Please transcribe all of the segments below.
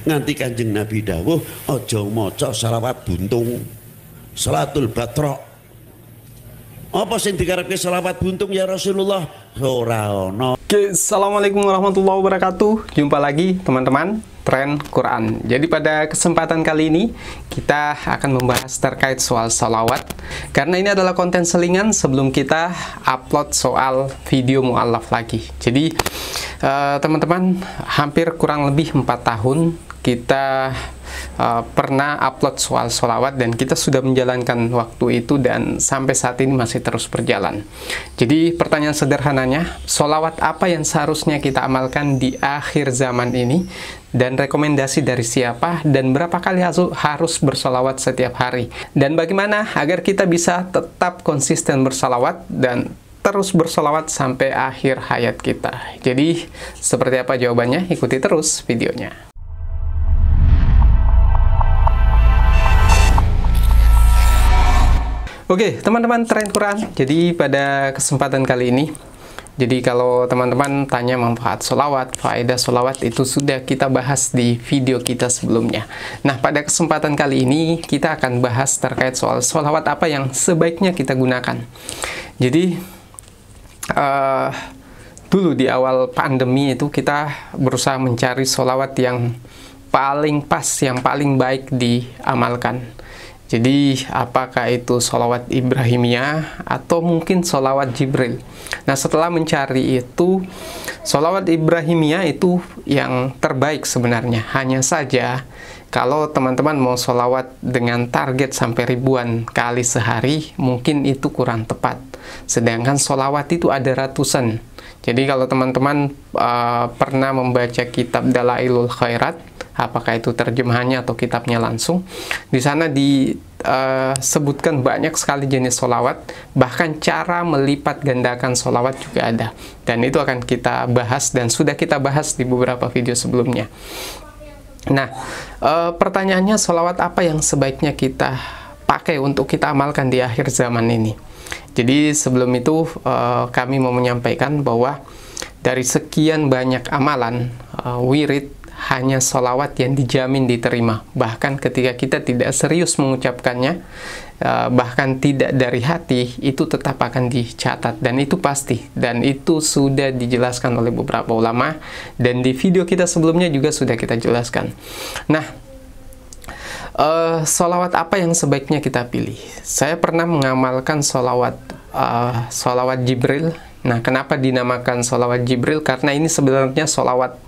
Nganti Kanjeng Nabi dawuh aja maca selawat buntung, salatul batrok. Apa sing dikarepke selawat buntung ya Rasulullah? Ora ono. Oke, assalamualaikum warahmatullahi wabarakatuh. Jumpa lagi teman-teman Tren Quran. Jadi pada kesempatan kali ini kita akan membahas terkait soal salawat, karena ini adalah konten selingan sebelum kita upload soal video mu'allaf lagi. Jadi teman-teman, hampir kurang lebih 4 tahun kita pernah upload soal sholawat, dan kita sudah menjalankan waktu itu dan sampai saat ini masih terus berjalan. Jadi pertanyaan sederhananya, sholawat apa yang seharusnya kita amalkan di akhir zaman ini, dan rekomendasi dari siapa, dan berapa kali harus bersolawat setiap hari, dan bagaimana agar kita bisa tetap konsisten bersolawat dan terus bersolawat sampai akhir hayat kita. Jadi seperti apa jawabannya? Ikuti terus videonya. Oke, teman-teman Tren Quran. Jadi pada kesempatan kali ini, jadi kalau teman-teman tanya manfaat sholawat, faedah sholawat, itu sudah kita bahas di video kita sebelumnya. Nah, pada kesempatan kali ini kita akan bahas terkait soal sholawat apa yang sebaiknya kita gunakan. Jadi dulu di awal pandemi itu kita berusaha mencari sholawat yang paling pas, yang paling baik diamalkan. Jadi apakah itu sholawat Ibrahimiyah atau mungkin sholawat Jibril. Nah, setelah mencari itu, sholawat Ibrahimiyah itu yang terbaik sebenarnya. Hanya saja kalau teman-teman mau sholawat dengan target sampai ribuan kali sehari, mungkin itu kurang tepat. Sedangkan sholawat itu ada ratusan. Jadi kalau teman-teman pernah membaca kitab Dalailul Khairat, apakah itu terjemahannya atau kitabnya langsung, di sana disebutkan banyak sekali jenis sholawat, bahkan cara melipat gandakan sholawat juga ada, dan itu akan kita bahas dan sudah kita bahas di beberapa video sebelumnya. Nah, pertanyaannya, sholawat apa yang sebaiknya kita pakai untuk kita amalkan di akhir zaman ini? Jadi sebelum itu kami mau menyampaikan bahwa dari sekian banyak amalan, wirid hanya sholawat yang dijamin diterima. Bahkan ketika kita tidak serius mengucapkannya, bahkan tidak dari hati, itu tetap akan dicatat, dan itu pasti, dan itu sudah dijelaskan oleh beberapa ulama, dan di video kita sebelumnya juga sudah kita jelaskan. Nah, sholawat apa yang sebaiknya kita pilih? Saya pernah mengamalkan sholawat Jibril. Nah, kenapa dinamakan sholawat Jibril? Karena ini sebenarnya sholawat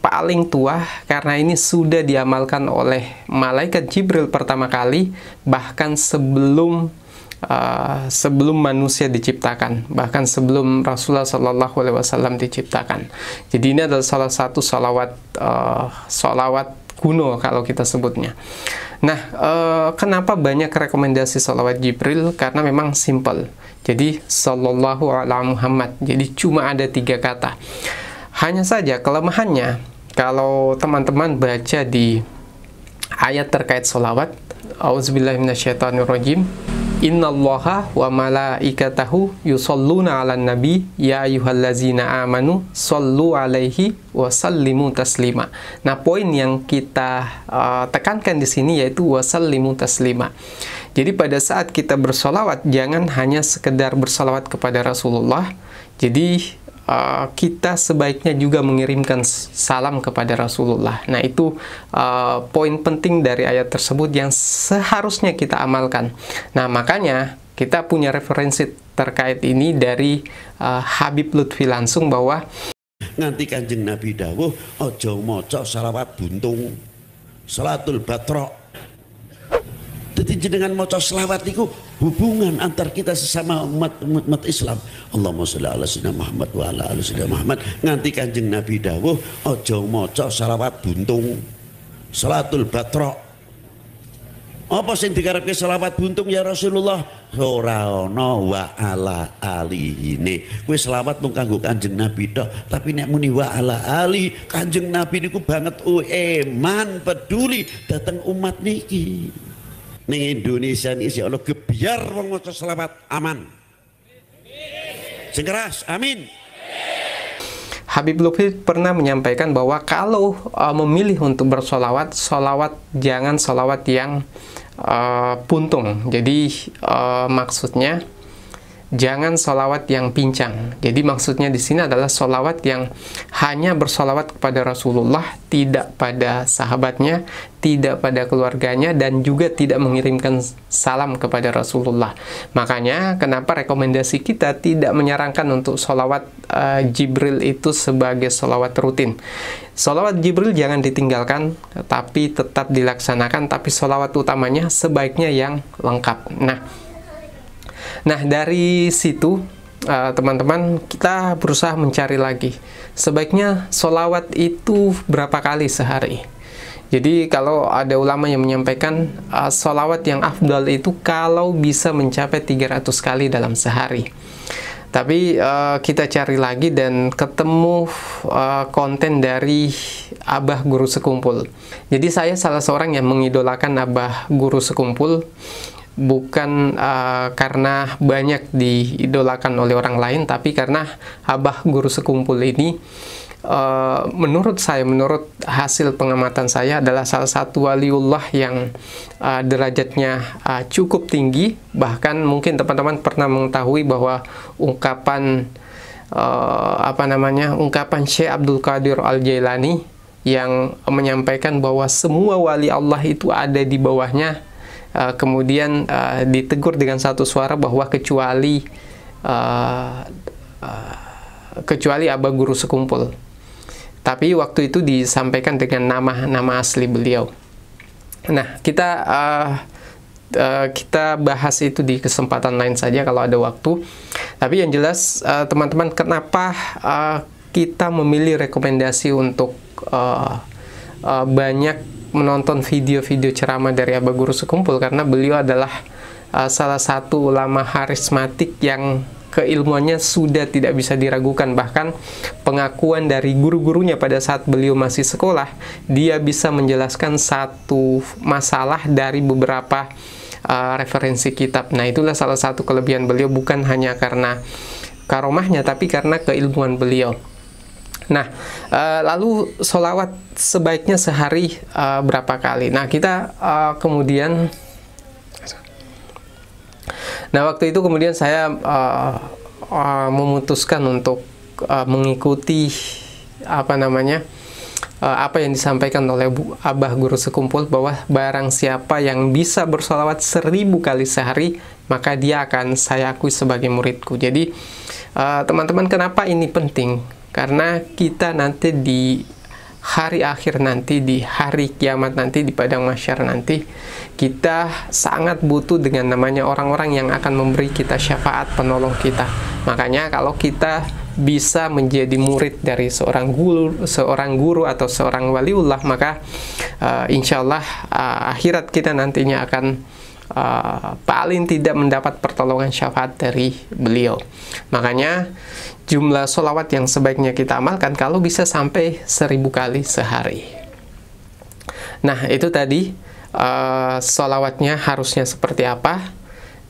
paling tua, karena ini sudah diamalkan oleh malaikat Jibril pertama kali, bahkan sebelum manusia diciptakan, bahkan sebelum Rasulullah SAW diciptakan. Jadi ini adalah salah satu sholawat kuno kalau kita sebutnya. Nah, kenapa banyak rekomendasi sholawat Jibril? Karena memang simple. Jadi sallallahu ala Muhammad. Jadi cuma ada 3 kata. Hanya saja kelemahannya, kalau teman-teman baca di ayat terkait sholawat, auzubillahi minasyaitonirrajim, innallaha wa malaikatahu yusholluna 'alan nabi ya ayyuhallazina amanu shollu 'alaihi wa sallimu taslima. Nah, poin yang kita tekankan di sini yaitu wa sallimu taslima. Jadi pada saat kita bersolawat, jangan hanya sekedar bersolawat kepada Rasulullah. Jadi kita sebaiknya juga mengirimkan salam kepada Rasulullah. Nah, itu poin penting dari ayat tersebut yang seharusnya kita amalkan. Nah, makanya kita punya referensi terkait ini dari Habib Lutfi langsung, bahwa Nganti Kanjeng Nabi dawuh aja maca selawat buntung, salatul batrok. Jadi dengan maca selawat itu hubungan antar kita sesama umat Islam. Allahumma sholli ala sayyidina Muhammad wa ala ali sayyidina Muhammad. Nganti Kanjeng Nabi dawuh aja maca selawat buntung, salatul batrok. Apa sing dikarepke selawat buntung ya Rasulullah? Ora ana wa ala alihine. Kowe selawat mung kanggo Kanjeng Nabi tok, tapi nek muni wa ala ali, Kanjeng Nabi niku banget eman peduli dateng umat niki. Ning Indonesia ini isi ana gebyar wong maca selawat aman. Sing keras, amin. Habib Lutfi pernah menyampaikan bahwa kalau memilih untuk bersolawat, jangan solawat yang puntung. Jadi maksudnya jangan solawat yang pincang. Jadi maksudnya di sini adalah solawat yang hanya bersolawat kepada Rasulullah, tidak pada sahabatnya, tidak pada keluarganya, dan juga tidak mengirimkan salam kepada Rasulullah. Makanya kenapa rekomendasi kita tidak menyarankan untuk solawat Jibril itu sebagai solawat rutin. Solawat Jibril jangan ditinggalkan, tapi tetap dilaksanakan, tapi solawat utamanya sebaiknya yang lengkap. Nah, dari situ teman-teman, kita berusaha mencari lagi sebaiknya solawat itu berapa kali sehari. Jadi kalau ada ulama yang menyampaikan solawat yang afdal itu kalau bisa mencapai 300 kali dalam sehari. Tapi kita cari lagi dan ketemu konten dari Abah Guru Sekumpul. Jadi saya salah seorang yang mengidolakan Abah Guru Sekumpul, bukan karena banyak diidolakan oleh orang lain, tapi karena Abah Guru Sekumpul ini menurut hasil pengamatan saya adalah salah satu waliullah yang derajatnya cukup tinggi. Bahkan mungkin teman-teman pernah mengetahui bahwa ungkapan Syekh Abdul Qadir Al-Jailani yang menyampaikan bahwa semua wali Allah itu ada di bawahnya, kemudian ditegur dengan satu suara bahwa kecuali Abah Guru Sekumpul. Tapi waktu itu disampaikan dengan nama asli beliau. Nah, kita bahas itu di kesempatan lain saja kalau ada waktu. Tapi yang jelas teman-teman, kenapa kita memilih rekomendasi untuk banyak menonton video-video ceramah dari Abah Guru Sekumpul? Karena beliau adalah salah satu ulama harismatik yang keilmuannya sudah tidak bisa diragukan. Bahkan pengakuan dari guru-gurunya pada saat beliau masih sekolah, dia bisa menjelaskan satu masalah dari beberapa referensi kitab. Nah, itulah salah satu kelebihan beliau, bukan hanya karena karomahnya, tapi karena keilmuan beliau. Nah, lalu sholawat sebaiknya sehari berapa kali? Nah, kita kemudian, waktu itu kemudian saya memutuskan untuk mengikuti apa yang disampaikan oleh Abah Guru Sekumpul, bahwa barang siapa yang bisa bersolawat 1000 kali sehari, maka dia akan saya akui sebagai muridku. Jadi teman-teman, kenapa ini penting? Karena kita nanti di hari akhir nanti, di hari kiamat nanti, di padang mahsyar nanti, kita sangat butuh dengan namanya orang-orang yang akan memberi kita syafaat, penolong kita. Makanya kalau kita bisa menjadi murid dari seorang guru atau seorang waliullah, maka insya Allah akhirat kita nantinya akan paling tidak mendapat pertolongan syafaat dari beliau. Makanya jumlah sholawat yang sebaiknya kita amalkan kalau bisa sampai 1000 kali sehari. Nah, itu tadi sholawatnya harusnya seperti apa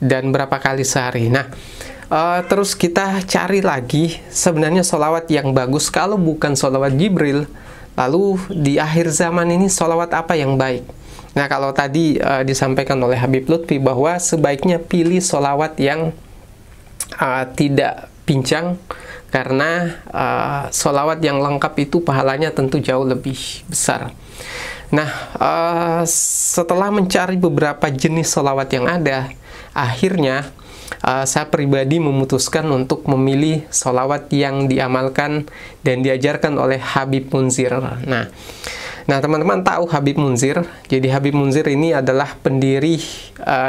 dan berapa kali sehari. Nah, terus kita cari lagi sebenarnya sholawat yang bagus kalau bukan sholawat Jibril. Lalu di akhir zaman ini sholawat apa yang baik? Nah, kalau tadi disampaikan oleh Habib Lutfi bahwa sebaiknya pilih sholawat yang tidak pincang, karena sholawat yang lengkap itu pahalanya tentu jauh lebih besar. Nah, setelah mencari beberapa jenis sholawat yang ada, akhirnya saya pribadi memutuskan untuk memilih sholawat yang diamalkan dan diajarkan oleh Habib Munzir. Nah, teman-teman tahu Habib Munzir. Jadi Habib Munzir ini adalah pendiri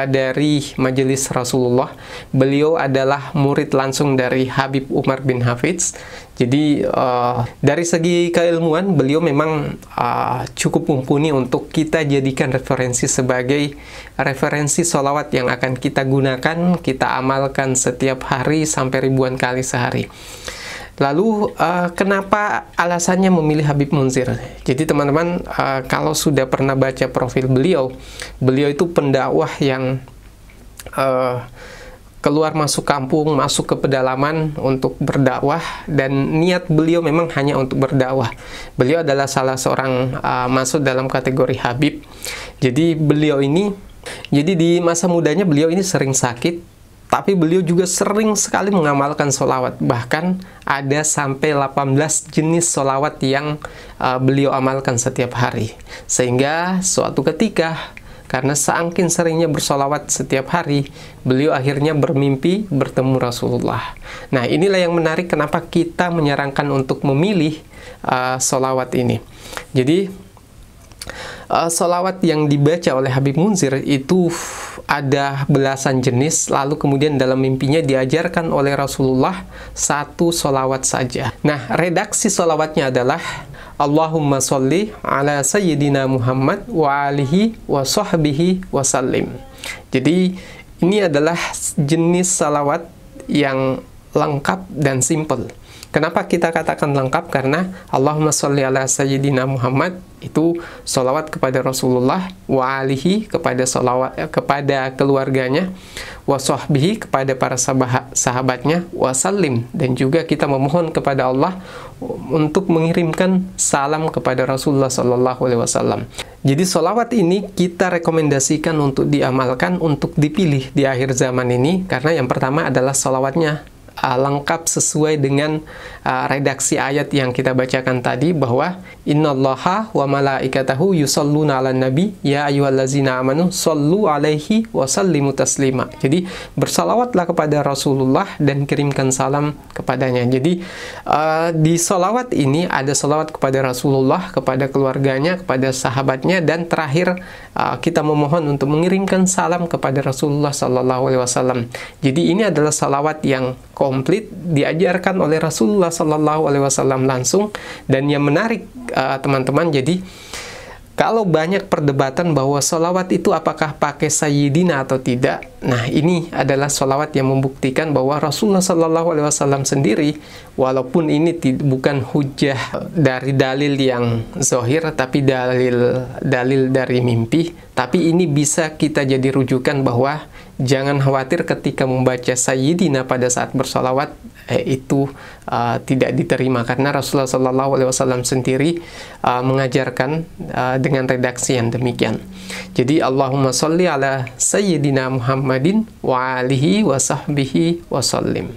dari Majelis Rasulullah. Beliau adalah murid langsung dari Habib Umar bin Hafidz. Jadi dari segi keilmuan beliau memang cukup mumpuni untuk kita jadikan referensi sebagai referensi sholawat yang akan kita gunakan, kita amalkan setiap hari sampai ribuan kali sehari. Lalu kenapa alasannya memilih Habib Munzir? Jadi teman-teman, kalau sudah pernah baca profil beliau itu pendakwah yang keluar masuk kampung, masuk ke pedalaman untuk berdakwah, dan niat beliau memang hanya untuk berdakwah. Beliau adalah salah seorang masuk dalam kategori Habib. Jadi beliau ini, jadi di masa mudanya beliau ini sering sakit, tapi beliau juga sering sekali mengamalkan sholawat. Bahkan ada sampai 18 jenis sholawat yang beliau amalkan setiap hari. Sehingga suatu ketika, karena saking seringnya bersolawat setiap hari, beliau akhirnya bermimpi bertemu Rasulullah. Nah, inilah yang menarik kenapa kita menyarankan untuk memilih solawat ini. Jadi, solawat yang dibaca oleh Habib Munzir itu ada belasan jenis, lalu kemudian dalam mimpinya diajarkan oleh Rasulullah satu solawat saja. Nah, redaksi solawatnya adalah Allahumma sholli ala sayyidina Muhammad wa alihi wa sahbihi wa sallim. Jadi ini adalah jenis salawat yang lengkap dan simple. Kenapa kita katakan lengkap? Karena Allahumma sholli ala sayyidina Muhammad itu salawat kepada Rasulullah, wa alihi kepada keluarganya, wa sahbihi kepada para sahabatnya, wa sallim, dan juga kita memohon kepada Allah untuk mengirimkan salam kepada Rasulullah Sallallahu Alaihi Wasallam. Jadi salawat ini kita rekomendasikan untuk diamalkan, untuk dipilih di akhir zaman ini, karena yang pertama adalah salawatnya lengkap sesuai dengan redaksi ayat yang kita bacakan tadi, bahwa innallaha wa malaikatahu yusholluna 'alan nabi ya ayyuhallazina amanu shollu 'alaihi wa sallimu taslima. Jadi bersalawatlah kepada Rasulullah dan kirimkan salam kepadanya. Jadi di salawat ini ada salawat kepada Rasulullah, kepada keluarganya, kepada sahabatnya, dan terakhir kita memohon untuk mengirimkan salam kepada Rasulullah Sallallahu Alaihi Wasallam. Jadi ini adalah salawat yang komplit, diajarkan oleh Rasulullah Sallallahu Alaihi Wasallam langsung. Dan yang menarik teman-teman, jadi kalau banyak perdebatan bahwa salawat itu apakah pakai sayyidina atau tidak, nah ini adalah salawat yang membuktikan bahwa Rasulullah Sallallahu Alaihi Wasallam sendiri, walaupun ini bukan hujah dari dalil yang zahir, tapi dalil dari mimpi, tapi ini bisa kita jadi rujukan bahwa jangan khawatir ketika membaca sayyidina pada saat bersalawat itu tidak diterima, karena Rasulullah Sallallahu Alaihi Wasallam sendiri mengajarkan dengan redaksi yang demikian. Jadi Allahumma sholli ala sayyidina Muhammadin wa alihi wa sahbihi wa sallim.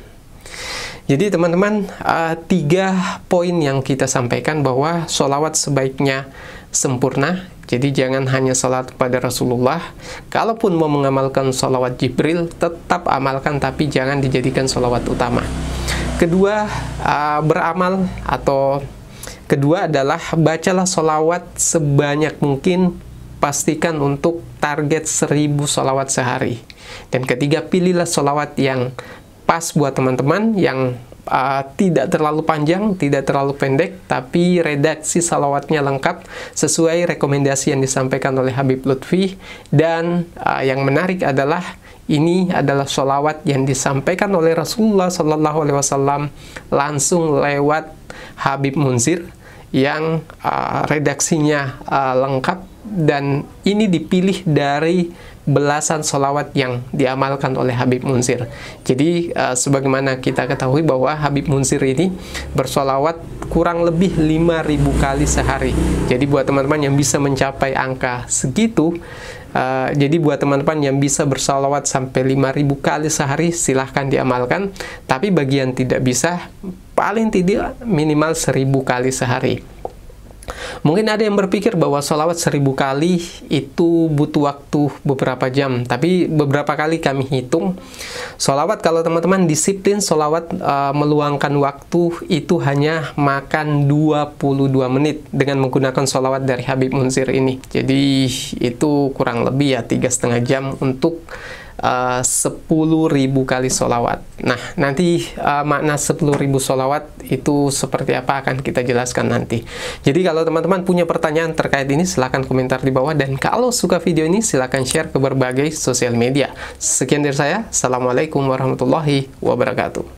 Jadi teman-teman, 3 poin yang kita sampaikan bahwa sholawat sebaiknya sempurna. Jadi jangan hanya salat kepada Rasulullah. Kalaupun mau mengamalkan sholawat Jibril, tetap amalkan, tapi jangan dijadikan sholawat utama. Kedua, kedua adalah bacalah sholawat sebanyak mungkin. Pastikan untuk target 1000 sholawat sehari. Dan ketiga, pilihlah sholawat yang pas buat teman-teman, yang tidak terlalu panjang, tidak terlalu pendek, tapi redaksi salawatnya lengkap sesuai rekomendasi yang disampaikan oleh Habib Lutfi. Dan yang menarik adalah ini adalah sholawat yang disampaikan oleh Rasulullah Sallallahu Alaihi Wasallam langsung lewat Habib Munzir, yang redaksinya lengkap, dan ini dipilih dari belasan sholawat yang diamalkan oleh Habib Munzir. Jadi sebagaimana kita ketahui bahwa Habib Munzir ini bersolawat kurang lebih 5.000 kali sehari. Jadi buat teman-teman yang bisa mencapai angka segitu, jadi buat teman-teman yang bisa bersolawat sampai 5.000 kali sehari, silahkan diamalkan. Tapi bagi yang tidak bisa, paling tidak minimal 1.000 kali sehari. Mungkin ada yang berpikir bahwa sholawat 1000 kali itu butuh waktu beberapa jam, tapi beberapa kali kami hitung, sholawat kalau teman-teman disiplin sholawat meluangkan waktu itu hanya makan 22 menit dengan menggunakan sholawat dari Habib Munzir ini. Jadi itu kurang lebih ya 3,5 jam untuk 10.000 kali sholawat. Nah, nanti makna 10.000 sholawat itu seperti apa akan kita jelaskan nanti. Jadi kalau teman-teman punya pertanyaan terkait ini, silahkan komentar di bawah. Dan kalau suka video ini, silahkan share ke berbagai sosial media. Sekian dari saya. Assalamualaikum warahmatullahi wabarakatuh.